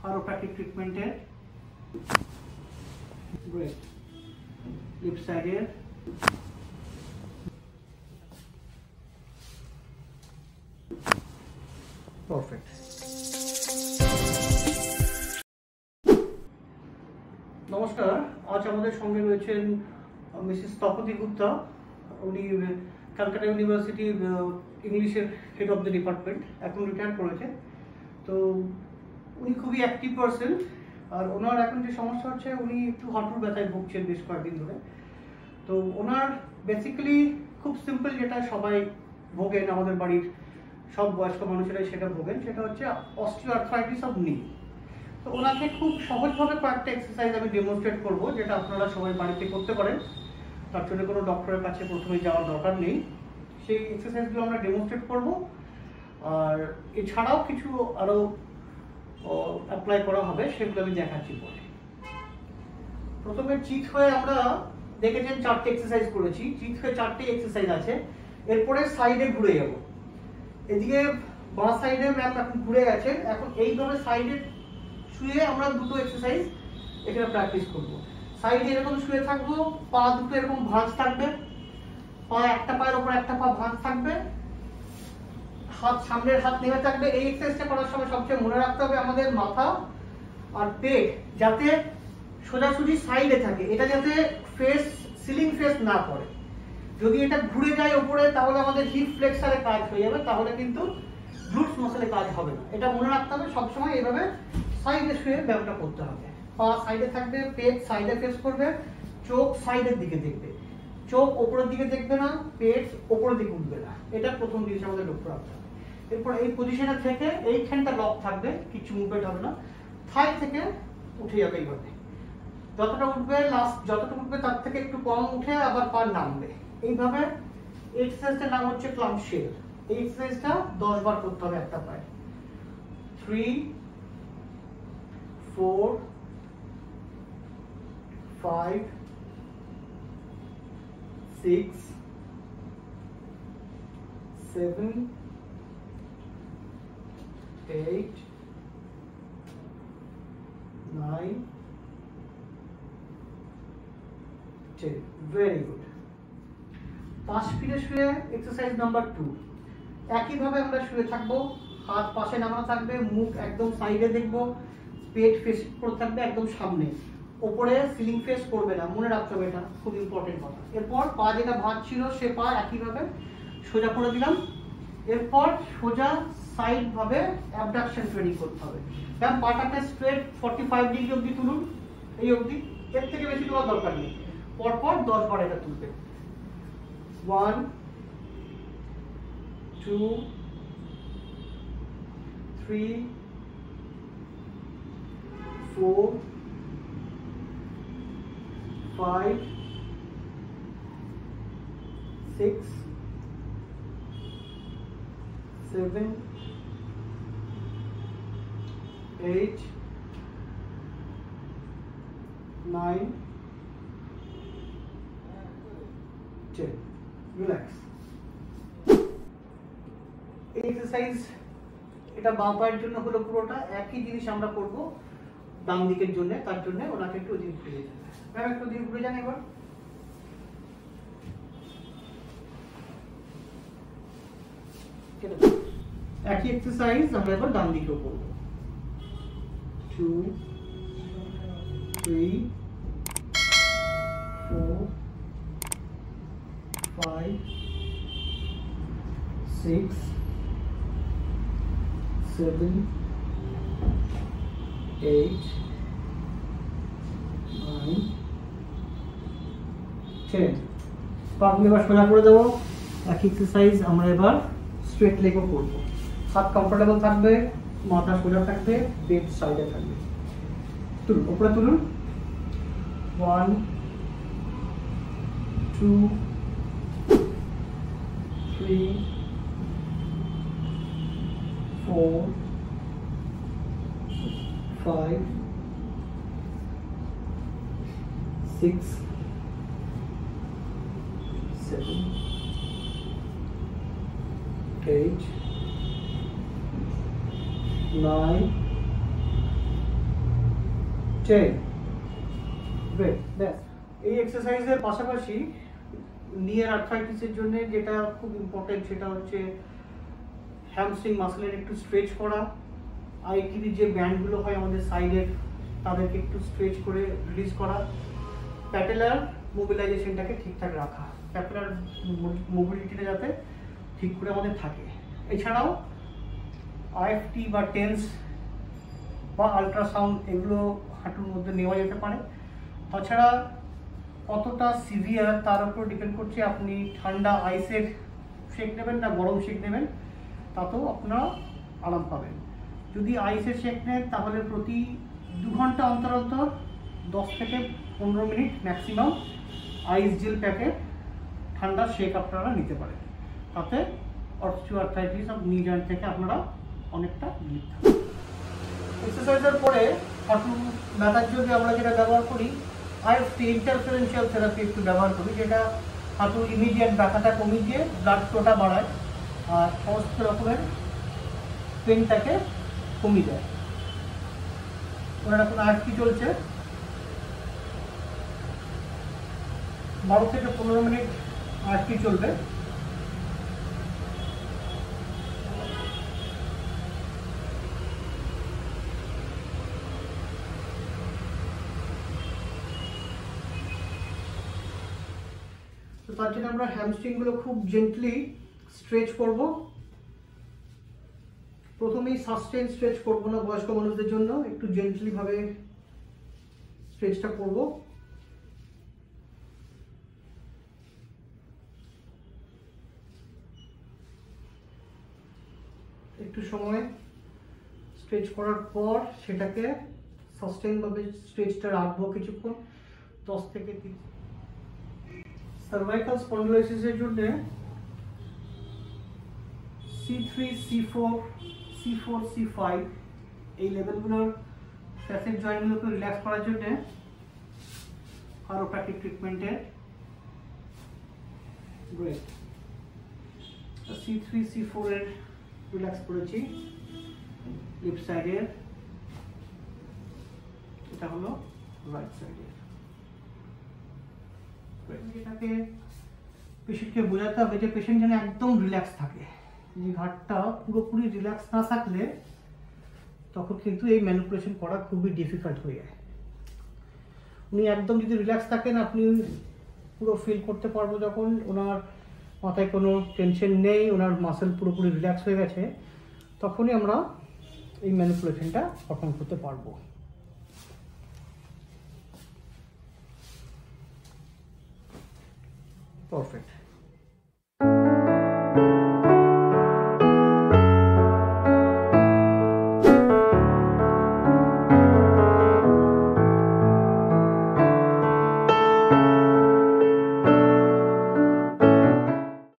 chiropractic ট্রিটমেন্টের great lift সাইডের perfect. নমস্কার, আজ আমাদের সঙ্গে রয়েছেন মিসেস তপতি গুপ্তা। উনি ক্যালকাটা ইউনিভার্সিটির ইংলিশের হেড অফ দ্য ডিপার্টমেন্ট, এখন রিটায়ার করেছেন। তো উনি খুবই অ্যাক্টিভ পারসন, আর ওনার এখন যে সমস্যা হচ্ছে উনি একটু হাঁটুর ব্যথায় ভুগছেন বেশ কয়েকদিন ধরে। তো ওনার বেসিক্যালি খুব সিম্পল, যেটা সবাই ভোগেন, আমাদের বাড়ির সব বয়স্ক মানুষেরাই সেটা ভোগেন, সেটা হচ্ছে অস্টিওআর্থ্রাইটিস অফ নি। তো ওনাকে খুব সহজভাবে কয়েকটা এক্সারসাইজ আমি ডেমনস্ট্রেট করব, যেটা আপনারা সবাই বাড়িতে করতে পারেন। তার জন্য কোনো ডক্টরের কাছে প্রথমে যাওয়ার দরকার নেই। সেই এক্সারসাইজগুলো আমরা ডেমনস্ট্রেট করব, আর এছাড়াও কিছু আরও অ্যাপ্লাই করা হবে, সেগুলো আমি দেখাচ্ছি পরে। প্রথমে চিত হয়ে আমরা দেখেছেন 4টে এক্সারসাইজ করেছি। চিত হয়ে 4টে এক্সারসাইজ আছে। এরপরে সাইডে ঘুরে যাব। এদিকে বাঁ সাইডে ম্যাম এখন ঘুরে গেছেন। এখন এইভাবে সাইডে শুয়ে আমরা দুটো এক্সারসাইজ এখানে প্র্যাকটিস করব। সাইডে এরকম শুয়ে থাকবো, পা দুটো এরকম ভাঁজ থাকবে, পা একটা পায়ের উপর একটা পা ভাঁজ থাকবে, হাত সামনের হাত নেমে থাকবে। এই এক্সারসাইজটা করার সময় সবচেয়ে মনে রাখতে হবে আমাদের মাথা আর পেট যাতে সোজাসুজি সাইডে থাকে, এটা যাতে ফেস সিলিং ফেস না করে। যদি এটা ঘুরে যায় উপরে, তাহলে আমাদের হিপ ফ্লেক্সারে কাজ হয়ে যাবে, তাহলে কিন্তু গ্লুটস মাসলে কাজ হবে না। এটা মনে রাখতে হবে সবসময়, এইভাবে সাইডে শুয়ে ব্যায়ামটা করতে হবে। পা সাইডে থাকবে, পেট সাইডে ফেস করবে, চোখ সাইডের দিকে দেখবে, চোখ ওপরের দিকে দেখবে না, পেট ওপরের দিকে উঠবে না। এটা প্রথম জিনিস আমাদের লক্ষ্য রাখতে হবে। এরপর এই পজিশনে থেকে এইখানটা লক থাকবে, কিছু মুভমেন্ট হবে না। থাই থেকে উঠে যাবে এইভাবে, যতটা উঠবে যতটা উঠবে তার থেকে একটু কম উঠে আবার পা নামবে। এইভাবে এক্সারসাইজটার নাম হচ্ছে ক্লাম্প শেল। এই এক্সারসাইজটা 10 বার করতে হবে একটা পায়ে। 3 4 5 6 7 8 9 10। Very good. পাশ ফিরে শুয়ে এক্সারসাইজ নাম্বার 2। একইভাবে আমরা শুয়ে থাকবো, হাত পাশে নামানো থাকবে, মুখ একদম সাইডে দেখবো, পেট ফেস করে থাকবে একদম সামনে, ওপরে সিলিং ফেস করবে না। মনে রাখতে হবে, এটা খুব ইম্পর্টেন্ট কথা। এরপর পা যেটা ভাঁজ ছিল সে পা একইভাবে সোজা করে দিলাম। এরপর সোজা সাইড ভাবে অ্যাবডাকশন ট্রেনিং করতে হবে। কারণ পাটাকে স্ট্রেট 45 ডিগ্রি অবধি তুলুন, এই অবধি, এর থেকে বেশি তোলার দরকার নেই। পরপর 10 বার এটা তুলবে। 1 2 3 4 5 6 7 8 9 10। রিল্যাক্স। এই এক্সারসাইজ এটা বাম পায়ের জন্য হলো পুরোটা। একই জিনিস আমরা করব ডান দিকের জন্য। তার জন্য ওনাকে একটু ওদিকে ঘুরে যেতে হবে। ম্যাম একটু ওদিকে ঘুরে যান এবার। একই এক্সারসাইজ আমরা এবার ডান দিকেও করব। 2 3 4 5 6 7 8 9 10। পাগুলো এবার সোজা করে দেবো। একই এক্সারসাইজ আমরা এবার স্ট্রেট লেগও করব। হাত কমফোর্টেবল থাকবে, মাথা সোজা থাকবে, পেট সাইডে থাকবে। তুলুন, উপরে তুলুন। 1 2 3 4 5 6 7 8 9 10 গ্রেট। ব্যাস, এই এক্সারসাইজের পাশাপাশি নিয়ার আর্থ্রাইটিসের জন্য যেটা খুব ইম্পর্টেন্ট সেটা হচ্ছে হ্যামস্ট্রিং মাসলের একটু স্ট্রেচ করা, আইকিরি যে ব্যান্ডগুলো হয় আমাদের সাইডের তাদেরকে একটু স্ট্রেচ করে রিলিজ করা, প্যাটেলার মোবিলাইজেশনটাকে ঠিকঠাক রাখা, প্যাটেলার মোবিলিটিটা যাতে ঠিক করে আমাদের থাকে। এছাড়াও আইএফটি বা টেন্স বা আল্ট্রাসাউন্ড এগুলো হাঁটুর মধ্যে নেওয়া যেতে পারে। তাছাড়া কতটা সিভিয়ার তার উপর ডিপেন্ড করছে আপনি ঠান্ডা আইসের শেক নেবেন না গরম শেক নেবেন, তাতেও আপনারা আরাম পাবেন। যদি আইসের শেক নেন তাহলে প্রতি 2 ঘন্টা অন্তর অন্তর 10 থেকে 15 মিনিট ম্যাক্সিমাম আইস জেল প্যাকেট ঠান্ডা শেক আপনারা নিতে পারেন। তাতে অস্টিওআর্থ্রাইটিস অফ নি জয়েন্ট থেকে আপনারা অনেকটা রিলিফ পাবেন। এক্সারসাইজের পরে হাঁটু ব্যথার জন্য আমরা যেটা ব্যবহার করি আইএফটি ইন্টারফারেন্সিয়াল থেরাপি একটু ব্যবহার করি, যেটা হাঁটুর ইমিডিয়েট ব্যথাটা কমিয়ে দিয়ে ব্লাড ফ্লোটা বাড়ায় আর সমস্ত রকমের পেনটাকে কমিয়ে দেয়। ওনার এখন আইএফটি চলছে, 12 থেকে 15 মিনিট আইএফটি চলবে। তো তার জন্য আমরা হ্যামস্ট্রিংগুলো খুব জেন্টলি স্ট্রেচ করব। প্রথমেই সাস্টেন স্ট্রেচ করব না, বয়স্ক মানুষদের জন্য একটু জেন্টলি ভাবে স্ট্রেচটা করব। একটু সময় স্ট্রেচ করার পর সেটাকে সাস্টেন ভাবে স্ট্রেচটা রাখবো কিছুক্ষণ, 10 থেকে 30। সার্ভাইকাল স্পন্ডিলোসিসের জন্য C3, C4, C4, C5 এই লেভেলগুলোর প্যাসেজ জয়েন্টগুলোকে রিল্যাক্স করার জন্য কাইরোপ্র্যাকটিক ট্রিটমেন্টে গ্রেট। C3, C4 এর রিল্যাক্স করেছি লেফট সাইডের, এটা হলো রাইট সাইডের। এটাকে পেশেন্টকে বোঝাতে হবে যে পেশেন্ট যেন একদম রিল্যাক্স থাকে। যে ঘাটটা পুরোপুরি রিল্যাক্স না থাকলে তখন কিন্তু এই ম্যানিপুলেশন করা খুবই ডিফিকাল্ট হয়ে যায়। উনি একদম যদি রিল্যাক্স থাকেন আপনি পুরো ফিল করতে পারবো যখন ওনার মাথায় কোনো টেনশন নেই, ওনার মাসেল পুরোপুরি রিল্যাক্স হয়ে গেছে, তখনই আমরা এই ম্যানিপুলেশনটা পারফর্ম করতে পারবো। পারফেক্ট।